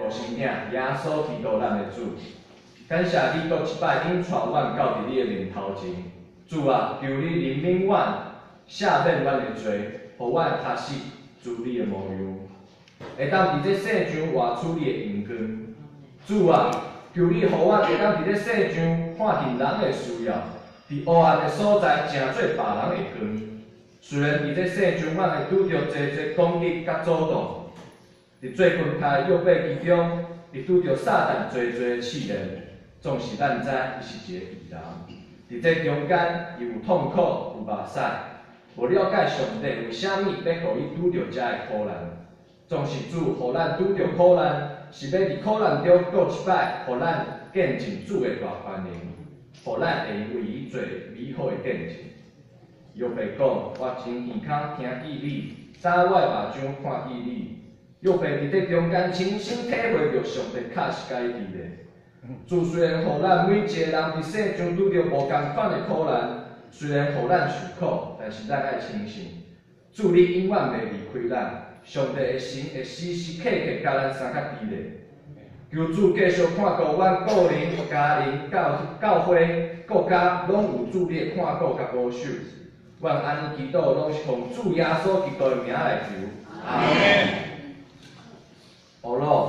无生命，耶稣基督咱的主。感谢你搁一摆引带阮到伫你的面头前，主啊，求你怜悯阮，赦免阮的罪，互阮确实主你的模样，会当伫这世上活出你的荣光。主啊，求你互阮会当伫这世上看见人的需要，伫黑暗的所在成做别人的光。虽然伫这世上，阮会拄着侪侪攻击甲阻挡，伫做分开诱骗其中，会拄着撒旦侪侪的试炼，总是咱知伊是一个异人。伫这中间，伊有痛苦，有目屎，无了解上帝为虾米要互伊拄着遮的苦难。总是主，互咱拄着苦难，是要伫苦难中搁一摆，互咱见证主的大宽容，互咱会为伊做美好的见证。约伯讲：我真健康听见你，早我的目睭看见你。约伯伫这中间亲身体会着上帝确实甲伊伫咧。主虽然互咱每一个人伫世上拄着无共款的苦难，虽然互咱受苦，但是咱爱相信，主你永远袂离开咱。上帝的神会时时刻刻甲咱相甲伫咧。求主继续看顾阮个人、家庭、教会、国家，拢有主你的看顾甲保守。阮安尼祈祷，拢是奉主耶稣基督的名来求。阿门。好咯。